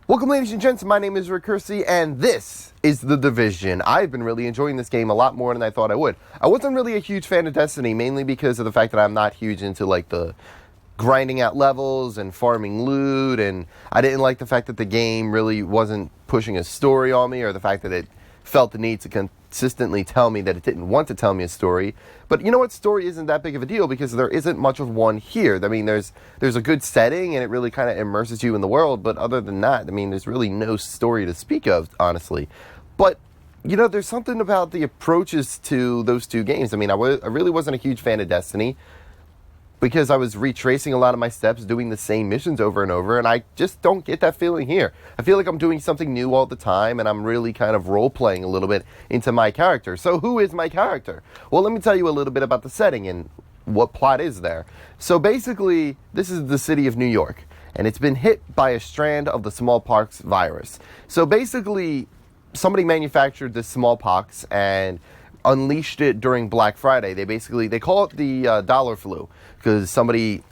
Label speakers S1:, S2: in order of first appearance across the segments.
S1: Welcome, ladies and gents. My name is Curci, and this is The Division. I've been really enjoying this game a lot more than I thought I would. I wasn't really a huge fan of Destiny, mainly because of the fact that I'm not huge into, the grinding out levels and farming loot, and I didn't like the fact that the game really wasn't pushing a story on me, or the fact that it felt the need to consistently tell me that it didn't want to tell me a story. But you know what? Story isn't that big of a deal because there isn't much of one here. I mean, there's a good setting and it really kind of immerses you in the world. But other than that, I mean, there's really no story to speak of, honestly. But, there's something about the approaches to those two games. I mean, I really wasn't a huge fan of Destiny because I was retracing a lot of my steps, doing the same missions over and over, and I just don't get that feeling here. I feel like I'm doing something new all the time, and I'm really kind of role-playing a little bit into my character. So who is my character? Well, let me tell you a little bit about the setting and what plot is there. So basically, this is the city of New York, and it's been hit by a strand of the smallpox virus. So basically, somebody manufactured this smallpox and unleashed it during Black Friday. They call it the dollar flu because somebody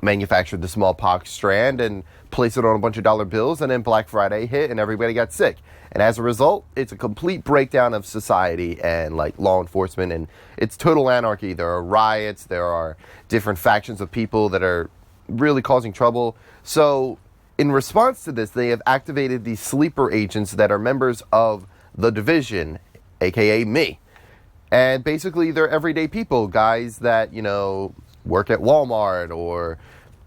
S1: manufactured the smallpox strand and placed it on a bunch of dollar bills, and then Black Friday hit and everybody got sick. And as a result, it's a complete breakdown of society and law enforcement, and it's total anarchy. There are riots, there are different factions of people that are really causing trouble. So in response to this, they have activated these sleeper agents that are members of the Division, aka me. And basically, they're everyday people, guys that, work at Walmart or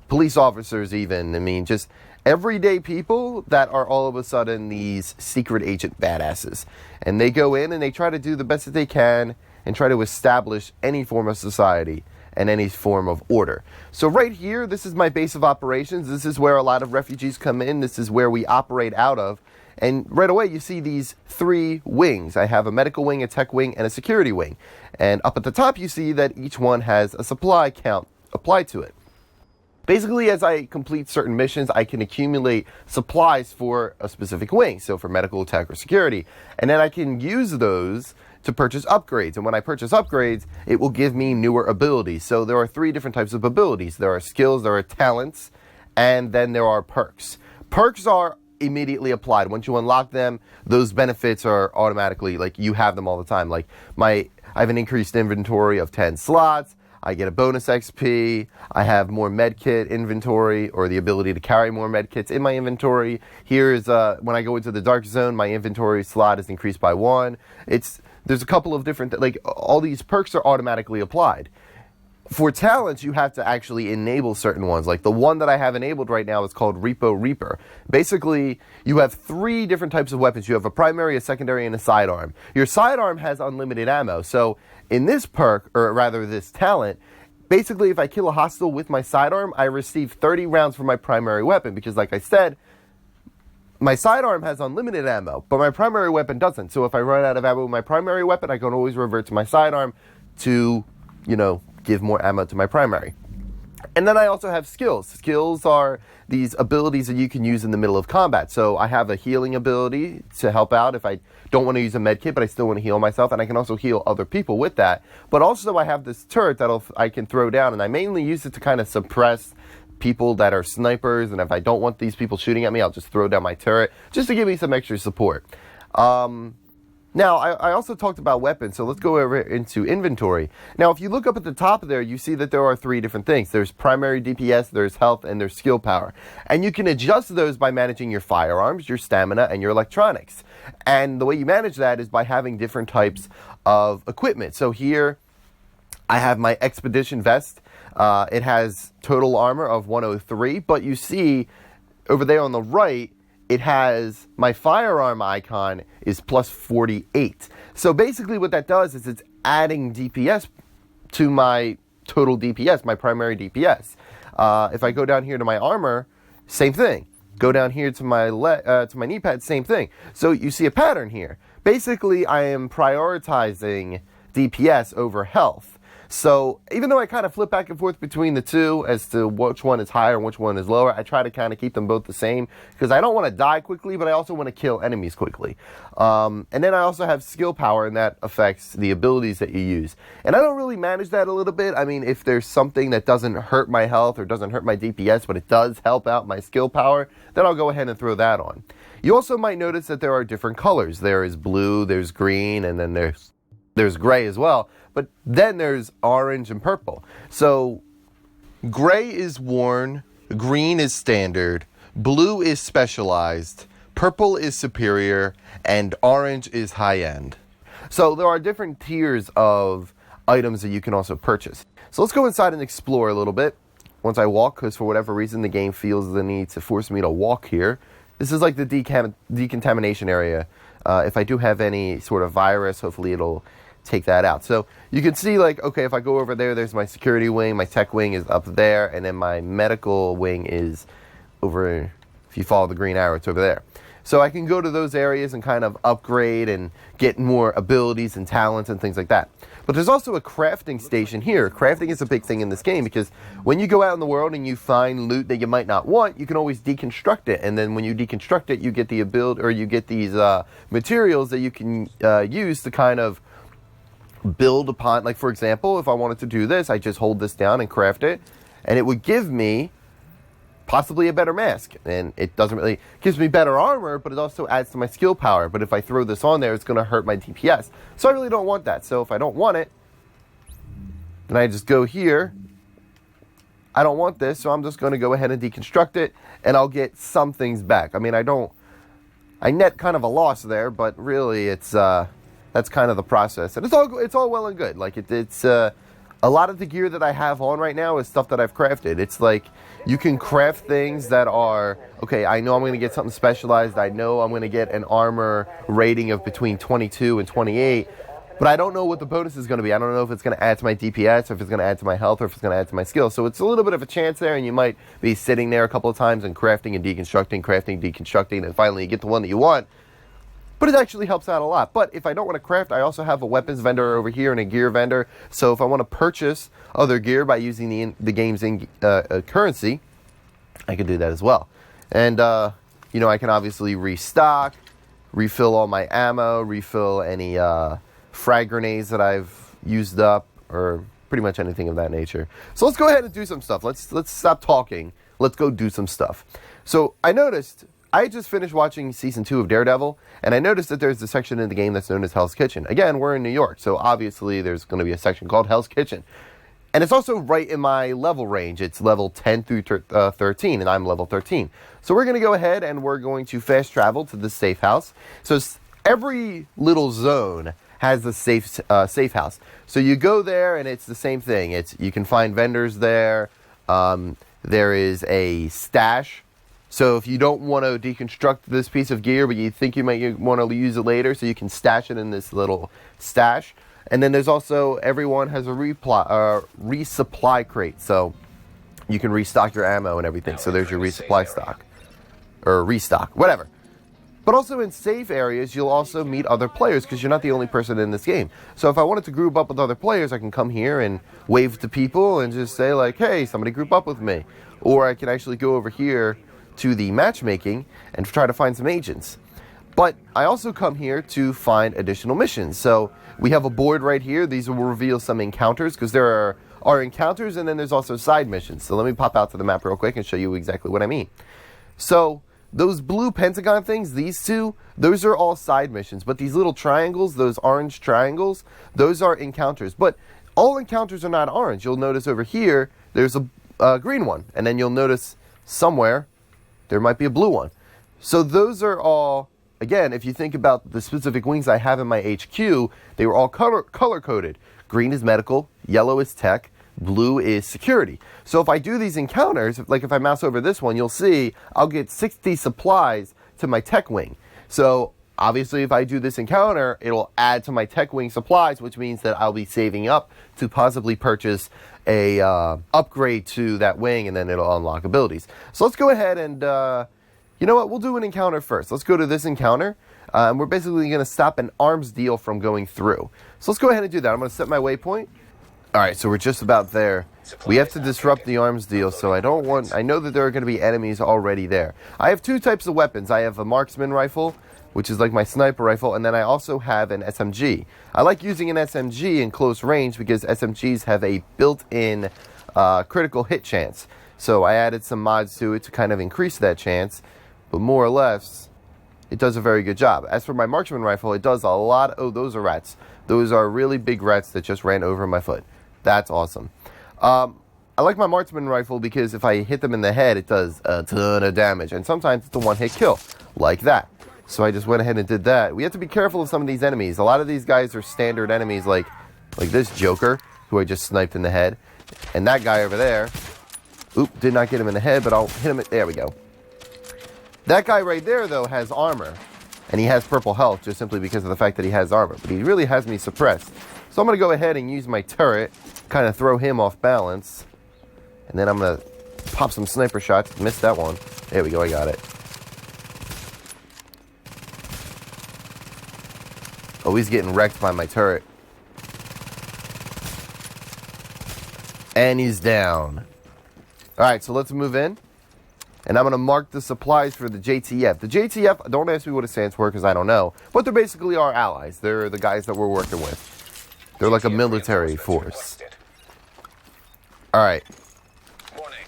S1: police officers even. I mean, just everyday people that are all of a sudden these secret agent badasses. And they go in and they try to do the best that they can and try to establish any form of society and any form of order. So right here, this is my base of operations. This is where a lot of refugees come in. This is where we operate out of. And right away, you see these three wings. I have a medical wing, a tech wing, and a security wing. And up at the top, you see that each one has a supply count applied to it. Basically, as I complete certain missions, I can accumulate supplies for a specific wing. So for medical, tech, or security. And then I can use those to purchase upgrades. And when I purchase upgrades, it will give me newer abilities. So there are three different types of abilities. There are skills, there are talents, and then there are perks. Perks are immediately applied. Once you unlock them, those benefits are automatically, you have them all the time. I have an increased inventory of 10 slots. I get a bonus XP. I have more medkit inventory, or the ability to carry more medkits in my inventory. Here's when I go into the dark zone, my inventory slot is increased by 1. There's a couple of different, all these perks are automatically applied. For talents, you have to actually enable certain ones. The one that I have enabled right now is called Repo Reaper. Basically, you have three different types of weapons. You have a primary, a secondary, and a sidearm. Your sidearm has unlimited ammo. So in this perk, or rather this talent, basically if I kill a hostile with my sidearm, I receive 30 rounds for my primary weapon. Because like I said, my sidearm has unlimited ammo, but my primary weapon doesn't. So if I run out of ammo with my primary weapon, I can always revert to my sidearm to, give more ammo to my primary. And then I also have skills. Skills are these abilities that you can use in the middle of combat. So I have a healing ability to help out if I don't want to use a med kit, but I still want to heal myself, and I can also heal other people with that. But also I have this turret that I can throw down, and I mainly use it to kind of suppress people that are snipers, and if I don't want these people shooting at me, I'll just throw down my turret just to give me some extra support. Now, I also talked about weapons, so let's go over into inventory. Now, if you look up at the top there, you see that there are three different things. There's primary DPS, there's health, and there's skill power. And you can adjust those by managing your firearms, your stamina, and your electronics. And the way you manage that is by having different types of equipment. So here, I have my Expedition Vest. It has total armor of 103, but you see over there on the right, it has my firearm icon is plus 48. So basically what that does is it's adding DPS to my total DPS, my primary DPS. If I go down here to my armor, same thing. Go down here to my knee pad, same thing. So you see a pattern here. Basically, I am prioritizing DPS over health. So even though I kind of flip back and forth between the two as to which one is higher and which one is lower, I try to kind of keep them both the same because I don't want to die quickly, but I also want to kill enemies quickly. And then I also have skill power, and that affects the abilities that you use. And I don't really manage that a little bit. I mean, if there's something that doesn't hurt my health or doesn't hurt my DPS, but it does help out my skill power, then I'll go ahead and throw that on. You also might notice that there are different colors. There is blue, there's green, and then there's gray as well. But then there's orange and purple. So gray is worn, green is standard, blue is specialized, purple is superior, and orange is high-end. So there are different tiers of items that you can also purchase. So let's go inside and explore a little bit. Once I walk, because for whatever reason the game feels the need to force me to walk here. This is like the decontamination area. If I do have any sort of virus, hopefully it'll take that out. So you can see, like, okay, if I go over there, there's my security wing, my tech wing is up there, and then my medical wing is over, if you follow the green arrow, it's over there. So I can go to those areas and kind of upgrade and get more abilities and talents and things like that. But there's also a crafting station here. Crafting is a big thing in this game because when you go out in the world and you find loot that you might not want, you can always deconstruct it. And then when you deconstruct it, you get the ability, or you get these materials that you can use to kind of build upon. Like, for example, if I wanted to do this, I just hold this down and craft it, and it would give me possibly a better mask. And it doesn't really, gives me better armor, but it also adds to my skill power. But if I throw this on there, it's going to hurt my DPS. So I really don't want that. So if I don't want it, then I just go here. I don't want this, so I'm just going to go ahead and deconstruct it, and I'll get some things back. I mean, I net kind of a loss there, but really it's that's kind of the process. And it's all well and good. Like, it's a lot of the gear that I have on right now is stuff that I've crafted. It's like, you can craft things that are, okay, I know I'm going to get something specialized. I know I'm going to get an armor rating of between 22 and 28, but I don't know what the bonus is going to be. I don't know if it's going to add to my DPS, or if it's going to add to my health, or if it's going to add to my skill. So it's a little bit of a chance there, and you might be sitting there a couple of times and crafting and deconstructing, and finally you get the one that you want. But it actually helps out a lot. But if I don't want to craft, I also have a weapons vendor over here and a gear vendor. So if I want to purchase other gear by using the game's currency, I can do that as well. And, I can obviously restock, refill all my ammo, refill any frag grenades that I've used up, or pretty much anything of that nature. So let's go ahead and do some stuff. Let's stop talking. Let's go do some stuff. So I just finished watching Season 2 of Daredevil, and I noticed that there's a section in the game that's known as Hell's Kitchen. Again, we're in New York, so obviously there's going to be a section called Hell's Kitchen. And it's also right in my level range. It's level 10 through 13, and I'm level 13. So we're going to go ahead and we're going to fast travel to the safe house. So every little zone has a safe house. So you go there, and it's the same thing. You can find vendors there. There is a stash. So if you don't want to deconstruct this piece of gear, but you think you might want to use it later, so you can stash it in this little stash. And then there's also, everyone has a resupply crate, so you can restock your ammo and everything. So there's your resupply stock, or restock, whatever. But also in safe areas, you'll also meet other players, because you're not the only person in this game. So if I wanted to group up with other players, I can come here and wave to people and just say, like, hey, somebody group up with me. Or I can actually go over here to the matchmaking and try to find some agents. But I also come here to find additional missions. So we have a board right here. These will reveal some encounters, because there are encounters, and then there's also side missions. So let me pop out to the map real quick and show you exactly what I mean. So those blue pentagon things, these two, those are all side missions. But these little triangles, those orange triangles, those are encounters. But all encounters are not orange. You'll notice over here, there's a green one. And then you'll notice somewhere there might be a blue one. So those are all, again, if you think about the specific wings I have in my HQ, they were all color-coded. Green is medical, yellow is tech, blue is security. So if I do these encounters, like if I mouse over this one, you'll see I'll get 60 supplies to my tech wing. So obviously if I do this encounter, it'll add to my tech wing supplies, which means that I'll be saving up to possibly purchase a upgrade to that wing, and then it'll unlock abilities. So let's go ahead and, you know what, we'll do an encounter first. Let's go to this encounter. We're basically going to stop an arms deal from going through. So let's go ahead and do that. I'm going to set my waypoint. Alright, so we're just about there. We have to disrupt the arms deal, so I know that there are going to be enemies already there. I have two types of weapons. I have a marksman rifle, which is like my sniper rifle, and then I also have an SMG. I like using an SMG in close range because SMGs have a built-in critical hit chance. So I added some mods to it to kind of increase that chance, but more or less, it does a very good job. As for my marksman rifle, it does a lot. Oh, those are rats. Those are really big rats that just ran over my foot. That's awesome. I like my marksman rifle because if I hit them in the head, it does a ton of damage. And sometimes it's a one-hit kill, like that. So I just went ahead and did that. We have to be careful of some of these enemies. A lot of these guys are standard enemies like this Joker, who I just sniped in the head. And that guy over there. Oop, did not get him in the head, but I'll hit him. There we go. That guy right there, though, has armor. And he has purple health just simply because of the fact that he has armor. But he really has me suppressed. So I'm going to go ahead and use my turret, kind of throw him off balance. And then I'm going to pop some sniper shots. Missed that one. There we go, I got it. Oh, he's getting wrecked by my turret. And he's down. Alright, so let's move in. And I'm going to mark the supplies for the JTF. The JTF, don't ask me what it stands for because I don't know. But they're basically our allies. They're the guys that we're working with. They're like a military force. Alright.
S2: Warning.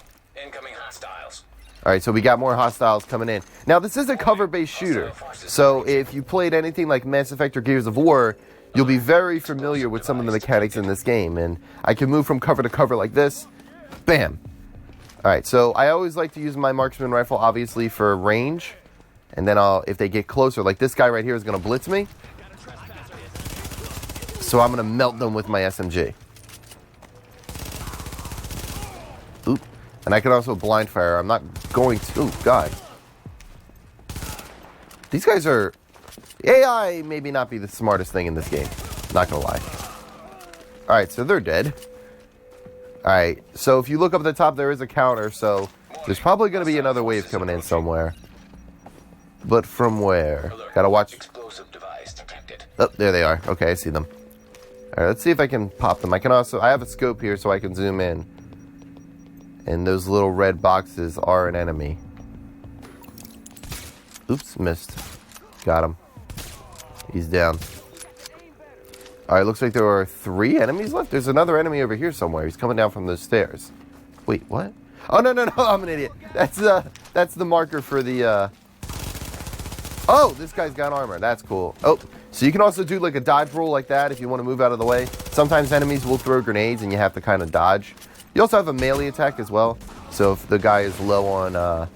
S2: Incoming hostiles.
S1: Alright, so we got more hostiles coming in. Now, this is a cover-based shooter. So if you played anything like Mass Effect or Gears of War, you'll be very familiar with some of the mechanics in this game. And I can move from cover to cover like this. Bam. Alright, so I always like to use my marksman rifle, obviously, for range. And then if they get closer, like this guy right here is going to blitz me. So I'm going to melt them with my SMG. Oop. And I can also blind fire. I'm not going to... Oh, God. These guys are... AI maybe not be the smartest thing in this game. Not going to lie. Alright, so they're dead. Alright, so if you look up at the top, there is a counter, so there's probably going to be another wave coming in somewhere. But from where? Gotta watch. Oh, there they are. Okay, I see them. Alright, let's see if I can pop them. I have a scope here so I can zoom in. And those little red boxes are an enemy. Oops, missed. Got him. He's down. Alright, looks like there are 3 enemies left. There's another enemy over here somewhere. He's coming down from those stairs. Wait, what? Oh, no, I'm an idiot. That's the marker for the, Oh, this guy's got armor. That's cool. Oh, so you can also do like a dodge roll like that if you want to move out of the way. Sometimes enemies will throw grenades and you have to kind of dodge. You also have a melee attack as well. So if the guy is low on,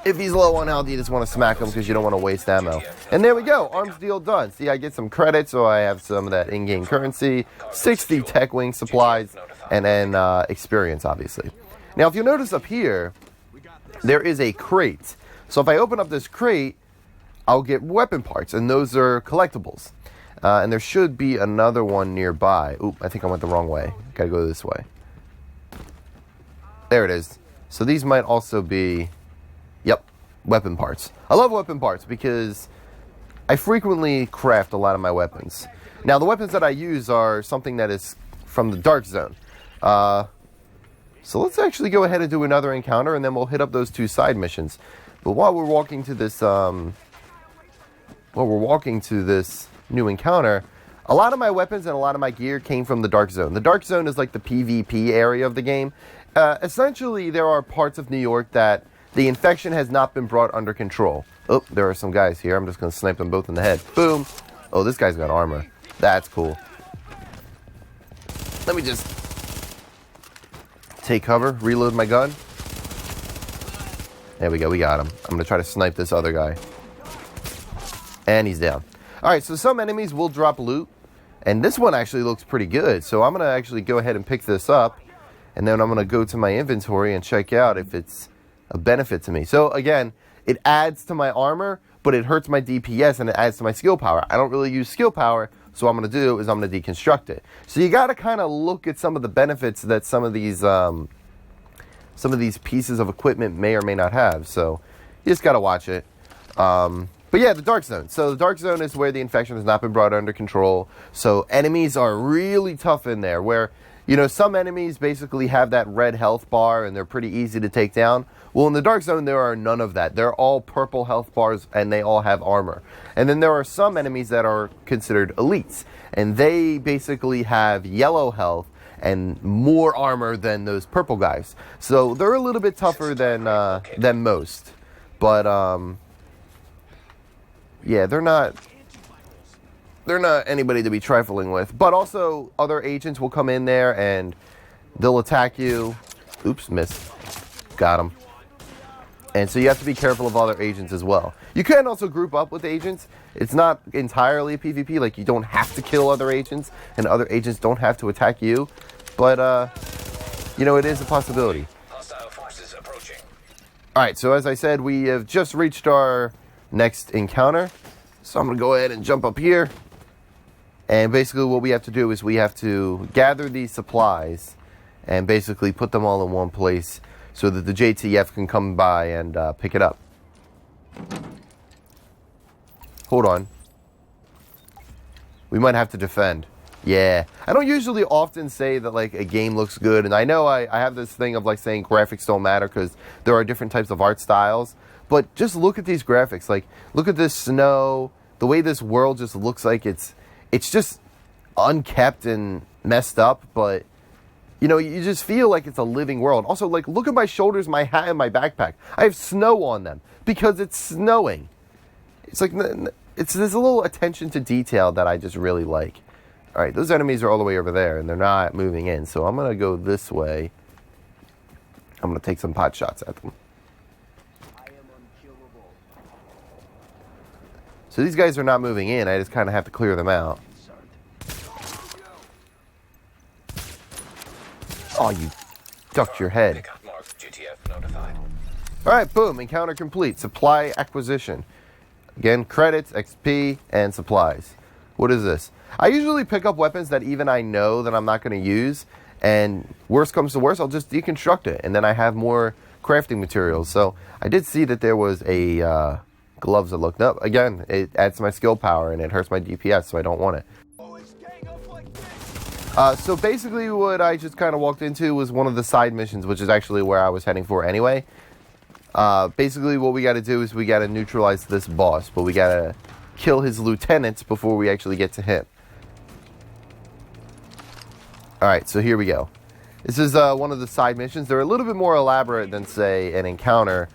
S1: if he's low on health, you just want to smack him because you don't want to waste ammo. And there we go. Arms deal done. See, I get some credit, so I have some of that in-game currency, 60 tech wing supplies, and then experience, obviously. Now, if you notice up here, there is a crate. So if I open up this crate, I'll get weapon parts, and those are collectibles. And there should be another one nearby. Oop, I think I went the wrong way. Gotta go this way. There it is. So these might also be... Yep, weapon parts. I love weapon parts because I frequently craft a lot of my weapons. Now, the weapons that I use are something that is from the Dark Zone. So let's actually go ahead and do another encounter, and then we'll hit up those 2 side missions. But while we're walking to this, new encounter, a lot of my weapons and a lot of my gear came from the Dark Zone. The Dark Zone is like the PvP area of the game. Essentially, there are parts of New York that the infection has not been brought under control. Oh, there are some guys here. I'm just going to snipe them both in the head. Boom. Oh, this guy's got armor. That's cool. Let me just take cover, reload my gun. There we go, we got him. I'm going to try to snipe this other guy. And he's down. Alright, so some enemies will drop loot. And this one actually looks pretty good. So I'm going to actually go ahead and pick this up. And then I'm going to go to my inventory and check out if it's a benefit to me. So again, it adds to my armor, but it hurts my DPS and it adds to my skill power. I don't really use skill power, so what I'm going to do is I'm going to deconstruct it. So you got to kind of look at some of the benefits that some of these pieces of equipment may or may not have. So you just got to watch it. But yeah, the Dark Zone. So the Dark Zone is where the infection has not been brought under control. So enemies are really tough in there, where, you know, some enemies basically have that red health bar and they're pretty easy to take down. Well, in the Dark Zone, there are none of that. They're all purple health bars and they all have armor. And then there are some enemies that are considered elites, and they basically have yellow health and more armor than those purple guys. So they're a little bit tougher than most. But yeah, they're not anybody to be trifling with. But also, other agents will come in there and they'll attack you. Oops, missed. Got him. And so you have to be careful of other agents as well. You can also group up with agents. It's not entirely PvP. Like, you don't have to kill other agents, and other agents don't have to attack you. But, you know, it is a possibility.
S2: Hostile forces approaching.
S1: Alright, so as I said, we have just reached our next encounter. So I'm going to go ahead and jump up here. And basically what we have to do is we have to gather these supplies and basically put them all in one place so that the JTF can come by and pick it up. Hold on. We might have to defend. Yeah. I don't usually often say that, like, a game looks good. And I know I have this thing of, like, saying graphics don't matter because there are different types of art styles. But just look at these graphics. Like, look at this snow. The way this world just looks like it's just unkept and messed up. But, you know, you just feel like it's a living world. Also, like, look at my shoulders, my hat, and my backpack. I have snow on them because it's snowing. It's like, there's a little attention to detail that I just really like. All right, those enemies are all the way over there, and they're not moving in. So I'm going to go this way. I'm going to take some pot shots at them. So these guys are not moving in. I just kind of have to clear them out. Oh, you ducked your head.
S2: Pickup marked. GTF notified.
S1: All right, boom. Encounter complete. Supply acquisition. Again, credits, XP, and supplies. What is this? I usually pick up weapons that even I know that I'm not going to use. And worst comes to worst, I'll just deconstruct it. And then I have more crafting materials. So I did see that there was a gloves that looked up. Again, it adds to my skill power and it hurts my DPS, so I don't want it. So basically what I just kind of walked into was one of the side missions, which is actually where I was heading for anyway. Basically what we got to do is we got to neutralize this boss, but we got to kill his lieutenants before we actually get to him. Alright, so here we go. This is one of the side missions. They're a little bit more elaborate than, say, an encounter,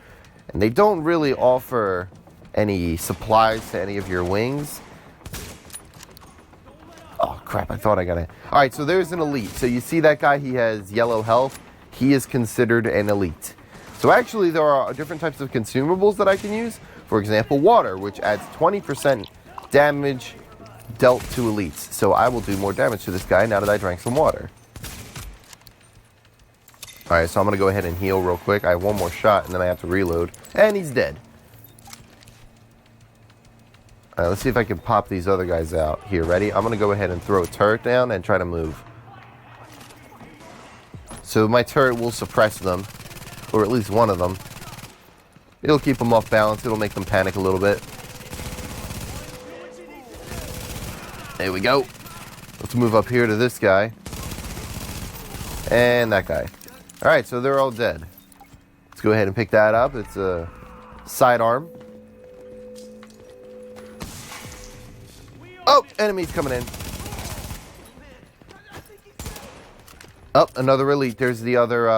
S1: and they don't really offer any supplies to any of your wings. Oh, crap, I thought I got it. Alright, so there's an elite. So you see that guy, he has yellow health. He is considered an elite. So actually, there are different types of consumables that I can use. For example, water, which adds 20% damage dealt to elites. So I will do more damage to this guy now that I drank some water. Alright, so I'm going to go ahead and heal real quick. I have one more shot, and then I have to reload. And he's dead. Alright, let's see if I can pop these other guys out. Here, ready? I'm going to go ahead and throw a turret down and try to move. So my turret will suppress them. Or at least one of them. It'll keep them off balance. It'll make them panic a little bit. There we go. Let's move up here to this guy. And that guy. Alright, so they're all dead. Let's go ahead and pick that up. It's a sidearm. Oh, enemies coming in. Oh, another elite. There's the other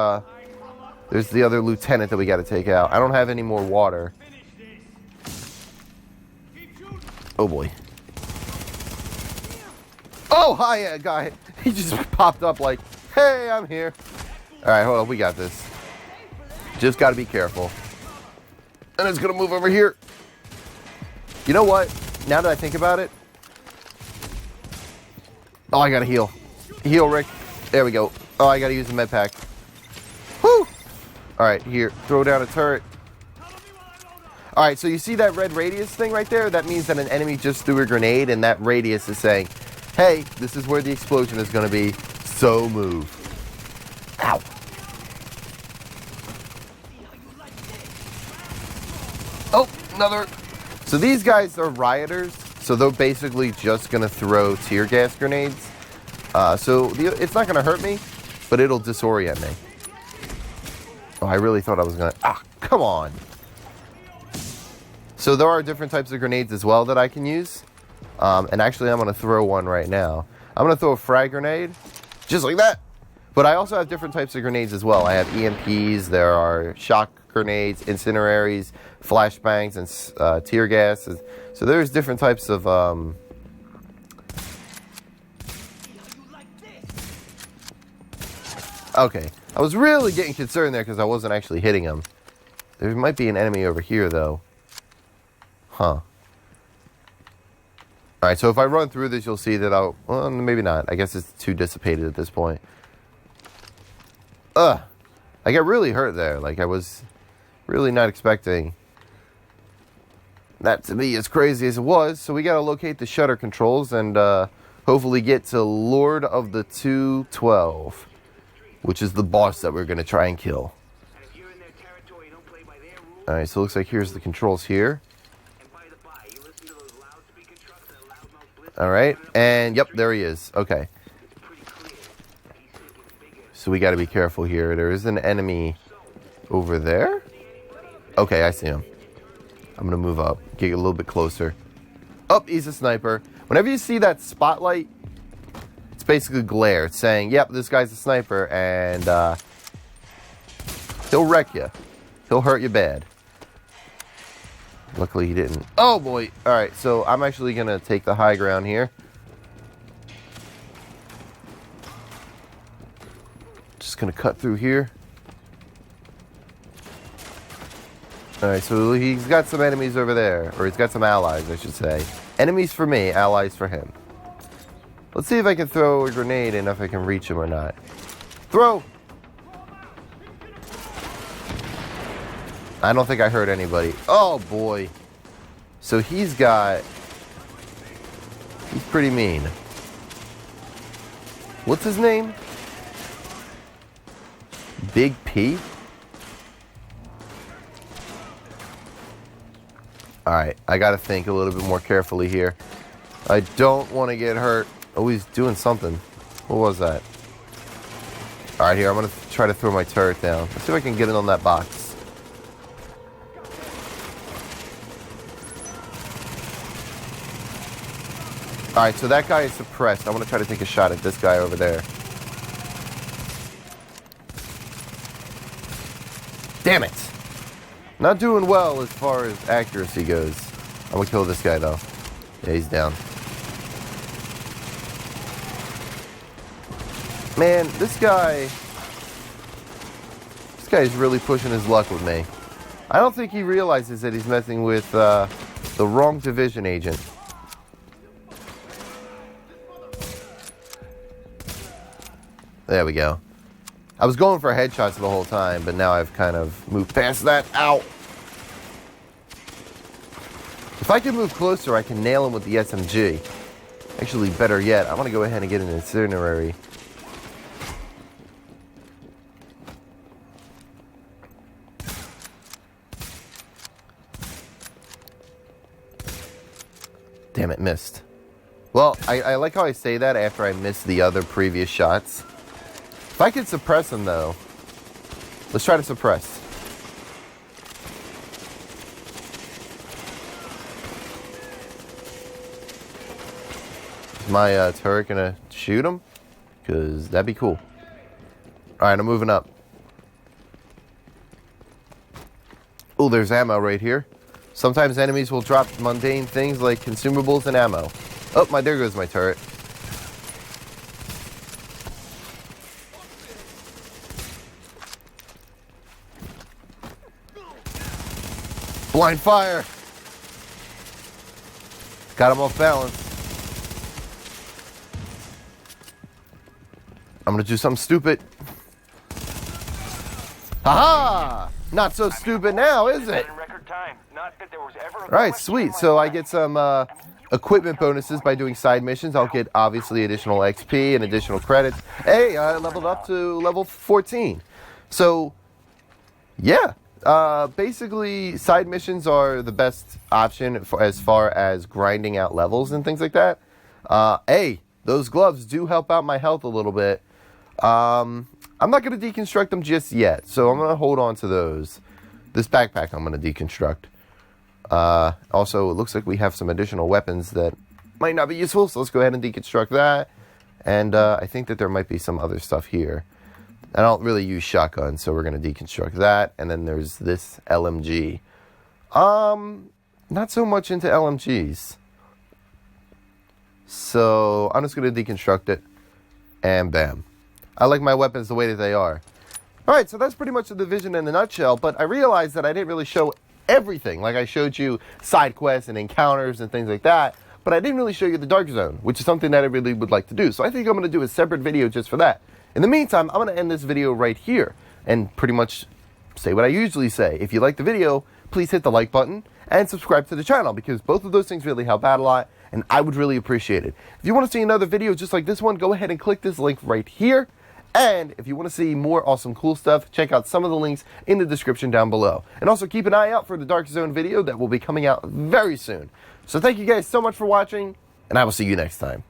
S1: lieutenant that we got to take out. I don't have any more water. Oh boy. Oh, hi, guy. He just popped up like, hey, I'm here. All right, hold on. We got this. Just got to be careful. And it's going to move over here. You know what? Now that I think about it. Oh, I got to heal. Heal, Rick. There we go. Oh, I got to use the med pack. Whew. All right, here. Throw down a turret. All right, so you see that red radius thing right there? That means that an enemy just threw a grenade, and that radius is saying, hey, this is where the explosion is going to be, so move. Ow. Oh, another. So these guys are rioters, so they're basically just going to throw tear gas grenades. It's not going to hurt me, but it'll disorient me. Oh, I really thought I was going to... Ah, come on. So there are different types of grenades as well that I can use. And actually, I'm going to throw one right now. I'm going to throw a frag grenade, just like that. But I also have different types of grenades as well. I have EMPs, there are shock grenades, incendiaries, flashbangs, and tear gas. So there's different types of... Okay, I was really getting concerned there because I wasn't actually hitting him. There might be an enemy over here, though. Huh. Alright, so if I run through this, you'll see that I'll... Well, maybe not. I guess it's too dissipated at this point. Ugh. I got really hurt there. Like, I was really not expecting that to be as crazy as it was. So we gotta locate the shutter controls and hopefully get to Lord of the 212. Which is the boss that we're going to try and kill. Alright, so it looks like here's the controls here. Alright, and yep, there he is. Okay. So we got to be careful here. There is an enemy over there. Okay, I see him. I'm going to move up, get a little bit closer. Oh, he's a sniper. Whenever you see that spotlight, basically glare. It's saying, yep, this guy's a sniper, and he'll wreck you. He'll hurt you bad. Luckily, he didn't. Oh, boy. All right, so I'm actually going to take the high ground here. Just going to cut through here. All right, so he's got some enemies over there, or he's got some allies, I should say. Enemies for me, allies for him. Let's see if I can throw a grenade and if I can reach him or not. Throw! I don't think I hurt anybody. Oh, boy. So he's pretty mean. What's his name? Big P? Alright, I gotta think a little bit more carefully here. I don't want to get hurt. Oh, he's doing something. What was that? Alright, here, I'm going to try to throw my turret down. Let's see if I can get it on that box. Alright, so that guy is suppressed. I want to try to take a shot at this guy over there. Damn it! Not doing well as far as accuracy goes. I'm going to kill this guy, though. Yeah, he's down. Man, this guy is really pushing his luck with me. I don't think he realizes that he's messing with the wrong division agent. There we go. I was going for headshots the whole time, but now I've kind of moved past that. Ow! If I can move closer, I can nail him with the SMG. Actually, better yet, I want to go ahead and get an incendiary. Damn it, missed. Well, I like how I say that after I missed the other previous shots. If I could suppress him, though. Let's try to suppress. Is my turret gonna shoot him? Because that'd be cool. Alright, I'm moving up. Oh, there's ammo right here. Sometimes enemies will drop mundane things like consumables and ammo. Oh, there goes my turret. Blind fire! Got him off balance. I'm gonna do something stupid. Haha! Not so stupid now, is it? Alright, sweet. So I get some equipment bonuses by doing side missions. I'll get, obviously, additional XP and additional credits. Hey, I leveled up to level 14. So, yeah. Basically, side missions are the best option as far as grinding out levels and things like that. Hey, those gloves do help out my health a little bit. I'm not going to deconstruct them just yet, so I'm going to hold on to those. This backpack I'm going to deconstruct. Also, it looks like we have some additional weapons that might not be useful, so let's go ahead and deconstruct that. And I think that there might be some other stuff here. I don't really use shotguns, so we're going to deconstruct that. And then there's this LMG. Not so much into LMGs. So I'm just going to deconstruct it. And bam. I like my weapons the way that they are. Alright, so that's pretty much the Division in a nutshell. But I realized that I didn't really show everything. Like I showed you side quests and encounters and things like that. But I didn't really show you the Dark Zone, which is something that I really would like to do. So I think I'm going to do a separate video just for that. In the meantime, I'm going to end this video right here and pretty much say what I usually say. If you like the video, please hit the like button and subscribe to the channel because both of those things really help out a lot and I would really appreciate it. If you want to see another video just like this one, go ahead and click this link right here. And if you want to see more awesome cool stuff, check out some of the links in the description down below. And also keep an eye out for the Dark Zone video that will be coming out very soon. So thank you guys so much for watching, and I will see you next time.